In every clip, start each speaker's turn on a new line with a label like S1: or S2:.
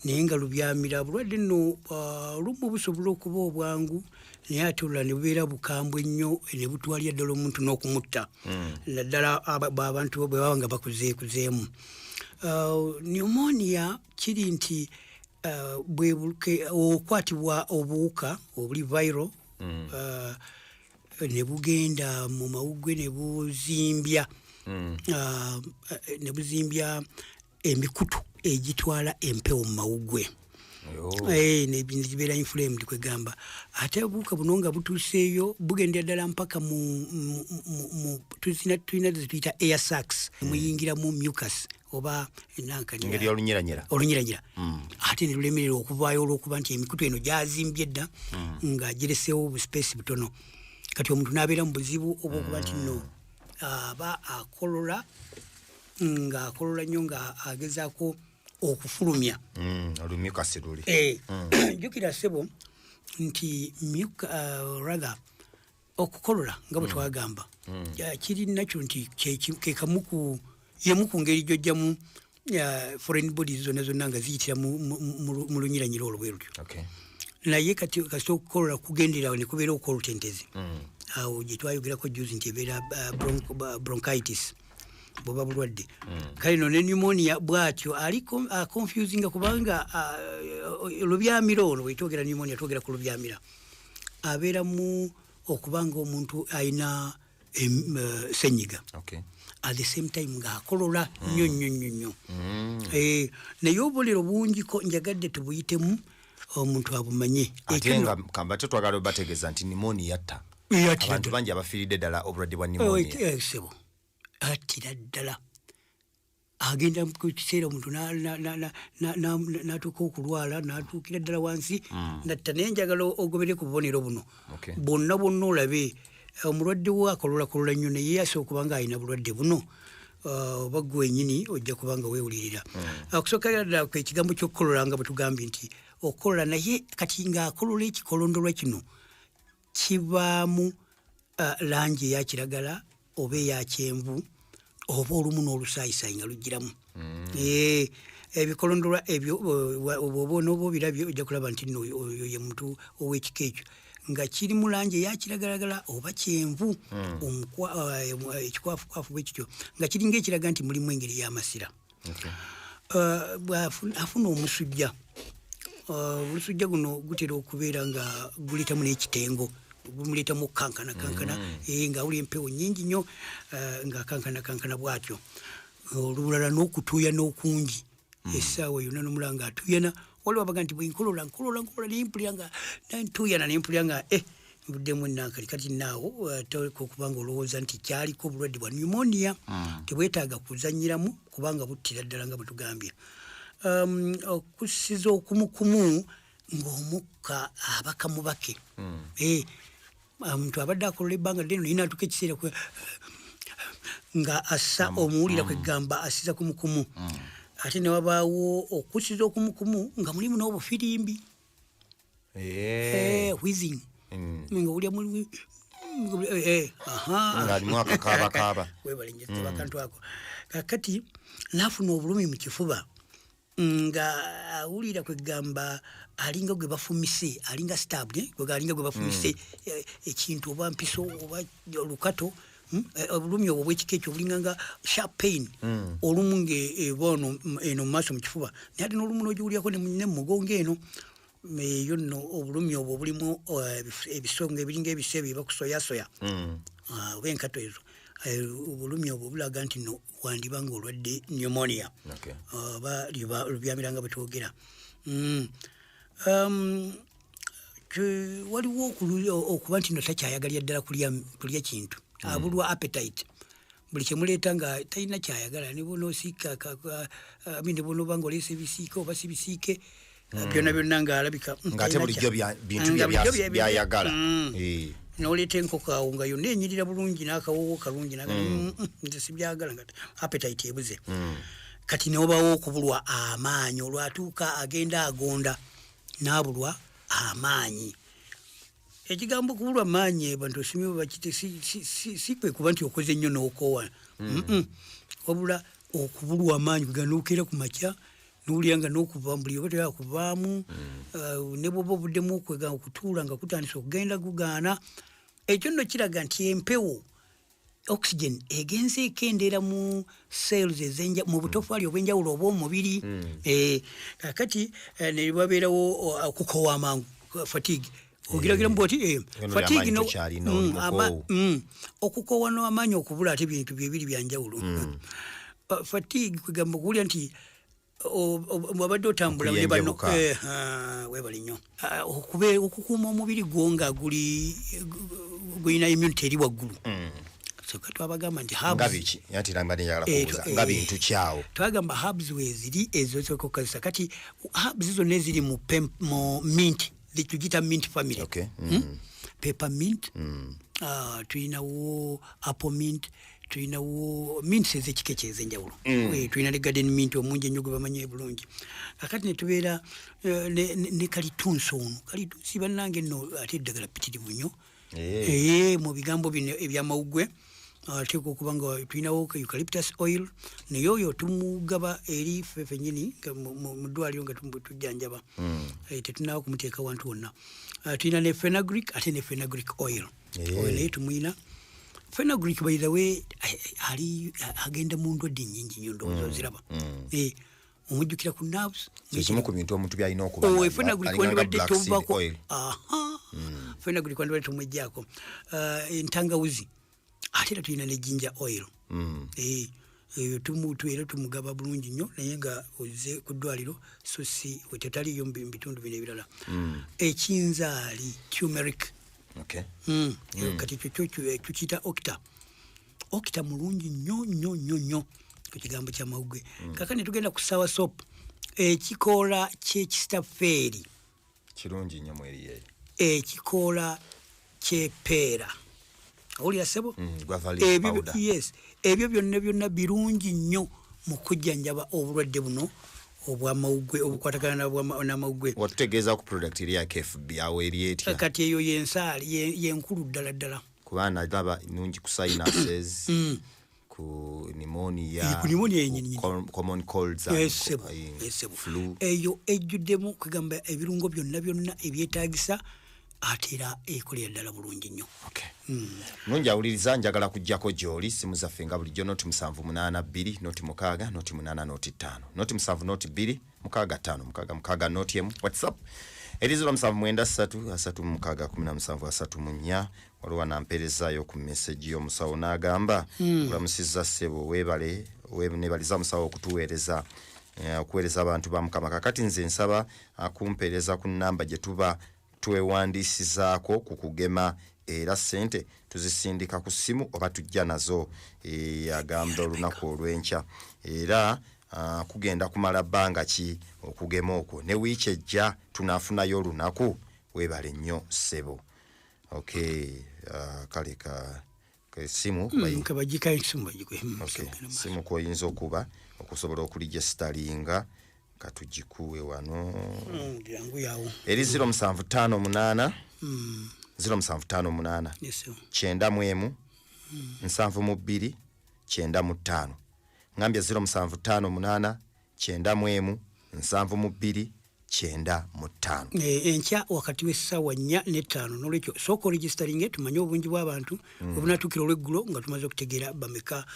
S1: naye nga Lubyamira bulwadde nno lumu busobola okuba obwangu naye ate olula ne bubeera bukambwe nnyo ne butwalira ddala omuntu n'okumutta naddala abantu bwe baba nga bakuzeekuzeemu. Pneumonia kiri nti okwatibwa obuwuka obuli viral ne bugenda mu mawuggwe ne buzimbya emikutu egitwala empewo mu mawuggwe nebibeera inflamed kwegamba. Ate obuwuka buno nga butuuseeyo bugendera ddala mpaka tulina zetuyita air sacs muyingiramu mucus oba
S2: engeri olunyiranyira
S1: ate ne lulemerera okuvaayo olw'okuba nti emikutu eno gyazimbye dda nga gireseewo buspace butono. Kati omuntu n'abeera mu buzibu oba okuba nti nno aba akolola ng'akolola nnyo nga agezaako okufulumya
S2: olumukasi luli.
S1: Jjukira ssebo nti okukolola nga bwe twagamba kiri nakyo nti yemu ku ngeri gy'ojjamu foreign bodies zonna nga ziyitira mu lunyiranyira olwo bwe lutyo. Naye kati okukolola kugendera ne kubeera okwolutentezi awo gye twayogerako juzi nti ebeera bronchitis bwoba bulwadde. Kale no ne pneumonia bwatyo aliko confusinga kubanga Lubyamira ono bwe twogera pneumonia twogera ku Lubyamira abeera mu okubanga omuntu ayina senyiga at the same time ng'akolola nnyo. Naye obulero bungiko njagadde tubuyitemu omuntu abumanye.
S2: Ate nga kamba twagala bategeeza nti pneumonia yatta abantu bangi abafiiridde ddala obulwadde bwa pneumonia.
S1: Sebo attira ddala agenda mu kiseera omuntu n'atuuka okulwala n'atuukira ddala wansi natta. Naye njagala ogobere ku bubonero buno bonna olabe omulwadde we akololakolola nnyo naye asooka okuba nga alina bulwadde buno oba ggwe wenyini ojja kuba nga weewulirira. Okusooka ddala kwe ekigambo ky'okukolola nga bwe tugambye nti okukolola naye kati ng'akolola ekikolondolwa kino kibaamu langi eya kiragala oba eya kyenvu oba olumu n'olusaayisayi nga lugiramu. Ebikolondolwa ebyo oba obirabye ojja kulaba nti nno oyo ye muntu ow'ekika ekyo nga kiri mu langi eya kiragalagala oba kyenvu ekikwafukwafu bwe kityo nga kiringa ekiraga nti mulimu engeri y'amasira. Afuna omusujja. Olusujja guno gutera okubeera nga guletamu n'ekitengo gumuleetamu okukankana nga wuli empewo nnyingi nnyo ng'akankana bw'atyo. Olulala n'okutuuya n'okungi essaawa yonna n'omulanga atuuyana waliwo abaga nti bwenkolola nempulira nga ntuuyana nempulira nga nvuddemu nankali. Kati naawo okubanga olowooza nti kyaliko obulwadde bwa pneumonia tebwetaaga kuzannyiramu kubanga buttira ddala nga bwe tugambye. Okussiza okumukumu ng'omukka abaka mubake. Omuntu abadde akolola ebbanga ddene naye natuuka ekiseera nga assa omuwulira kwegamba assiza kumukumu. Ate ne wabaawo okussiza okumukumu nga mulimu n'obufirimbi wheezing nga wulya
S2: ng'alimu akakaabakaaba
S1: webalenjeza akantu ako. Kakati n'afuna obulumi mu kifuba nga awulira kwegamba alinga gwe bafumise alinga stabbed alinga gwe bafumise ekintu oba mpiso oba olukato. Obulumi obwo bw'ekika ekyo bulinga nga sharp pain olumu ng'ebono eno mu maaso mu kifuba naye ate n'olumu n'ogiwulyako ne mu mugongo eno. Eyo nno obulumi obwo bulimu ebisonga ebiringa ebise bye bakusoyasoya oba enkato ezo. Obulumi obwo bulaga nti no wandiba nga olwadde pneumonia oba Lubyamira nga bwe twogera. Waliwo okuba nti no takyayagalira ddala kulya kintu abulwa appetite buli kyemuleeta nga talina kyayagala ne bonoosiika ne bonoba nga oleesa ebisiike oba si bisiike byonna ng'alabika
S2: ng'ate bulijjo bintu byayagala.
S1: N'oleeta enkoko awo nga yonna enyirira bulungi n'akawoowo kalungi nze sibyagala nga appetite ebuze. Kati neobawo okubulwa amaanyi olwatuuka agenda agonda n'abulwa amaanyi. Ekigambo kubulwa amaanyi abantu osimye bakite si kwe kuba nti okoze nnyo n'okoowa wabula okubulwa amaanyi kuganuukira ku makya n'olyanga n'okuvambuli oba teyakuvaamu ne bwoba obuddemu okwega okutuula nga kutandisa okugenda gugaana ekyo nno kiraga nti empewo oxygen egenze ekendeera mu cells mu butofaali obw'enjawulo oba omubiri kakati ne babeerawo okukowa amangu fatigue ogiragira mboti fatigue no okukowa n'amaanyi okubula ate bintu bibiri byanjawulo fatigue kwegamba okuwulira nti wabadde otambula ne bano webali nnyo okukuuma omubiri gwo nga gulina immunity eri waggulu soka twabagamba nti
S2: nga bintu kyawo
S1: twagamba herbs weziri ezo zokokozesa kati herbs zonna eziri mu mint tugita mint family peppermint tulinawo apple mint tulinawo mint ezekika ez'enjawulo tulina ne garden mint omungi ennyo gwe bamanyi bulungi kakati netubeera ne kalitunsi ono kalitunsi bannange nno ate eddagala pitirivu nnyo mu bigambo bino ebyamawuggwe ateeka okuba nga tulinawo eucalyptus oil naye oyo tumugaba eri fefe nyini mu ddwaliro nga tujjanjaba tetunaawo kumuteeka wantu wonna tulina ne fenugreek ate ne fenugreek oil naye tumwina fenugreek by the way ali agenda mu ndwadde nnyingi nnyo ndowooza oziraba omujjukira ku nerves
S2: ekimu ku bintu omuntu byalina okuba
S1: fenugreek wandibadde tovako fenugreek wandibadde tomwejjaako entangawuzi ate era tulina ne ginger oil eyo era tumugaba bulungi nnyo naye nga ozze ku ddwaliro so si wetetaliyo mu bitundu bino ebirala ekinzaali turmeric kati tukiyita okita mulungi nnyo ku kigambo kyamawuggwe kakane tugenda ku sawa sop ekikoola kyekistafeeri
S2: kirungi nnyo mweriye
S1: ekikoola kyepeera awulira sebo ebyo byonna birungi nnyo mu kujjanjaba obulwadde buno obwamawuggwe obukwatagana n'amawuggwe
S2: watutegeeza ku product eri ya KFB awo eri etya
S1: kati eyo yensaali yenkulu ddala
S2: kubana laba nungi ku sinuses ku pneumonia common colds flu
S1: eyo ejjuddemu kugamba ebirungo byonna ebyetaagisa atera ekolera ddala bulungi nnyo
S2: nungi awuliriza njagala kujjako gy'oli simu zaffe nga bulijjo noti 782 noti 6 noti 8 noti 5 noti 7 noti 2 6 5 noti emu whatsapp erizula 793 waliwo nampeerezaayo ku message y'omusawo n'agamba olamusizza ssebo nebaliza musawo okutuweereza okuweereza abantu ba Mukama kakati nze nsaba akumpeereza ku nnamba gye tuba twewandiisizaako ku kugema era ssente tuzisindika ku simu oba tujja nazo agamba olunaku olw'enkya era kugenda kumala bbanga ki okugema okwo ne wiiki ejja tunaafunayo olunaku weebale nnyo ssebo kale simu simu koyinza okuba okusobola okuligestalinga katugikuwe wano eri 0758 9 7 9 ngambye 0758 9 7 9
S1: enkya wakati w'essaawa 4 ne 5 n'olwekyo sooka oregistaringe tumanye obungi bw'abantu obunatuukira olw'eggulo nga tumaze okutegeera bameka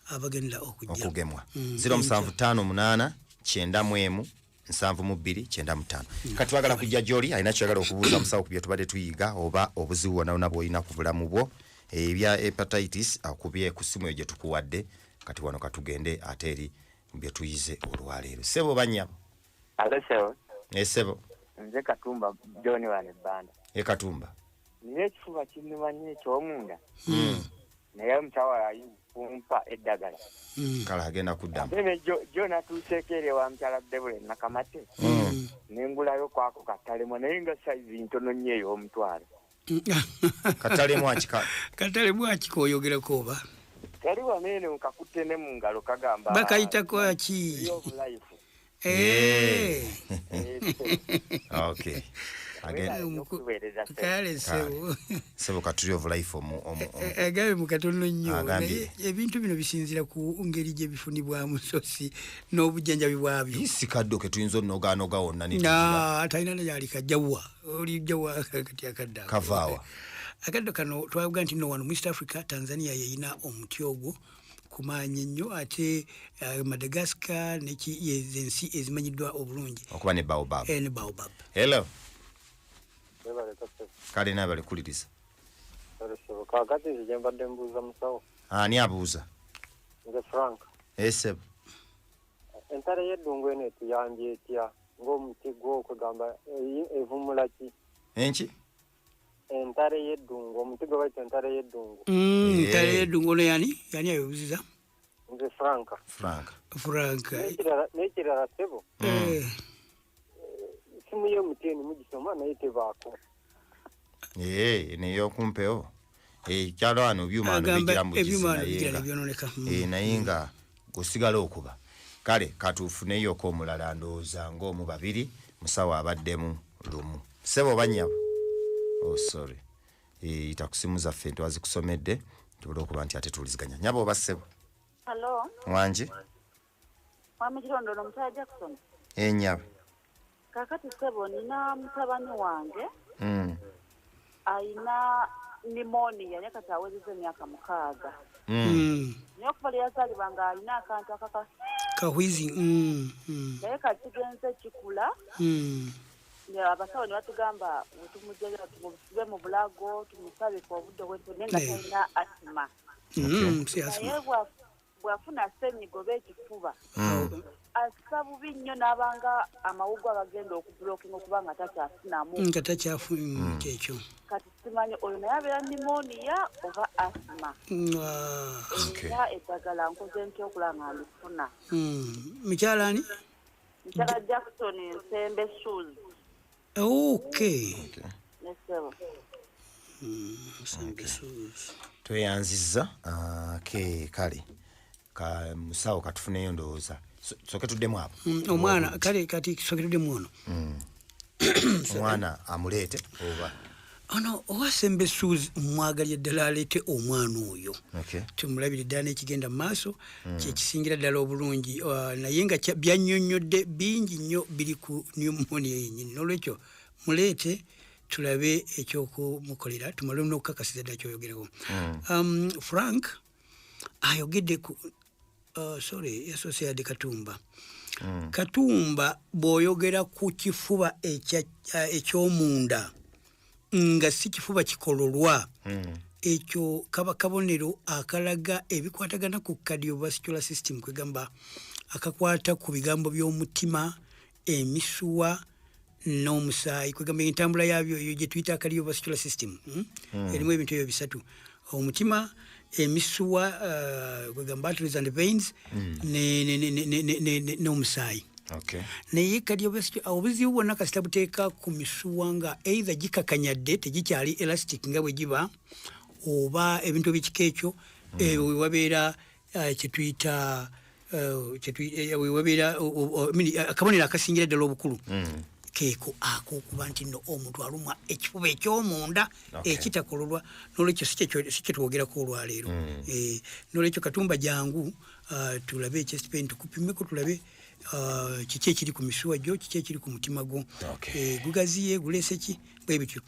S1: abagenda
S2: okugemwa 0758 9 7 kati twagala kujja gy'oli alina kyagala okubuuza musawo ku bye tubadde tuyiga oba obuzibu wonna bw'olina ku bulamu bwo ebya hepatitis akubye ku simu eyo gye tukuwadde kati wano katugende ate eri bye tuyize olwaleero sebo banyabo sebo
S3: nze Katumba John wane banda
S2: Katumba
S3: niye ekifuba kinnumanye eky'omunda naye omusawo ayimpa eddagala
S2: kala agenda kuddamu
S3: jo natuuseekere wa mukyala Debule Nakamate nengulayo kwako katalemu naye nga saizi ntono nnyo ey'omutwalo
S2: katalemu
S1: akika oyogerako oba
S3: kali waneene nkakutte ne mu ngalo kagamba
S1: bakayitako aki kale
S2: sebo katuli of life
S1: agabe mukatono nnyo ebintu bino bisinzira ku ngeri gye bifunibwamu sosi n'obujjanjabi bwabyo
S2: isikaddo ke tuyinza onoganoga wonna
S1: atalina nayali kajjawa oli jjawa kati akadda
S2: kavaawa
S1: akaddo kano twavuga nti no wano mu East Africa Tanzania yeyina omuti ogwo kumaanyi nnyo ate Madagascar yezensi ezimanyiddwa obulungi
S2: okuba ne baobab
S1: ne baobab.
S2: Hello kale nabale kuliriza
S4: kakati nze mbadde mbuuza musawo
S2: ani abuuza
S4: nze Frank
S2: esebo
S4: entale y'eddungu eno etuyambye etya ng'omuti gwo okugamba evumula ki
S2: enki
S4: entale y'eddungu omuti gwe bayita entale y'eddungu
S1: entale y'eddungu ono yani ayobuziza
S4: nze
S2: Frank
S4: n'ekirala sebo simu y'omuti eno mugisoma naye tebaako
S2: neyokumpewo kyalo wano ebyuma bigira
S1: byononeka
S2: naye nga gusigala okuba kale katuufuneeyoko omulala ndowooza ng'omu babiri musawo abaddemu lumu sebo banyabo sorry itakusimu zaffe ntewazikusomedde tubula okuba nti ate tuliziganya nyabo oba sebo
S5: Hello
S2: mwanji
S5: Wamikirondo no Mutaya Jackson
S2: nyabo
S5: kakati sebo nina mutabani wange aina pneumonia yakati awezezza emyaka 6 naye okuva lwe yazaalibwanga alina akantu
S1: kahwizi
S5: naye kakigenze kikula abasawo ne batugamba wetumujjagira tumusibe mu bulago tumusabe ku obudde bwetu naye nga talina asima naye bw'afuna ssenyiga oba ekifuba assa bubi nnyo n'abanga amawuggwe agagenda okubulookinga okuba nga takyafunamu
S1: nga takyafuna kyekyo
S5: kati simanyi oyo naye abeera pneumonia oba asima era eddagala nkoze ntya okulaba nga ndifuna
S1: mukyalani
S5: mukyala Jackson Nsembe Shoes nesebo
S2: tweyanziza kale musawo katufuneyo ndowooza soke tuddemu apo
S1: omwana kale kati soke tuddemu ono
S2: omwana amuleete oba
S1: ono owasembe Shoes mwagalye ddala aleete omwana oyo tumulabire ddala n'ekigenda mu maaso kyekisingira ddala obulungi naye nga byannyonnyodde bingi nnyo biri ku pneumonia yennyini n'olwekyo muleete tulabe ekyokumukolera tumale n'okukakasiza ddala kyoyogerako Frank ayogedde ku yasoose yadde Katumba bw'oyogera ku kifuba eky'omunda nga si kifuba kikololwa ekyo kaba kabonero akalaga ebikwatagana ku cardiovascular system kwegamba akakwata ku bigambo by'omutima emisuwa n'omusaayi kwegamba entambula yabyo eyo gye tuyita cardiovascular system erimu ebintu ebyo bisatu omutima emisuwa kwegamba arteries and veins n'omusaayi naye obuzibu bwonna kasita buteeka ku misuwa nga either gikakanyadde tegikyali elastic nga bwe giba oba ebintu ebikika ekyo wewabeera kyetuyita wewabeera akabonero akasingira ddala obukulu keeko ak'okuba nti nno omuntu alumwa ekifuba eky'omunda ekitakololwa n'olwekyo si kye twogerako olwaleero n'olwekyo Katumba jangu tulabe chest pain tukupimeko tulabe kiki ekiri ku misuwa gyo kiki ekiri ku mutima gwo gugaziye guleese ki bwe bityo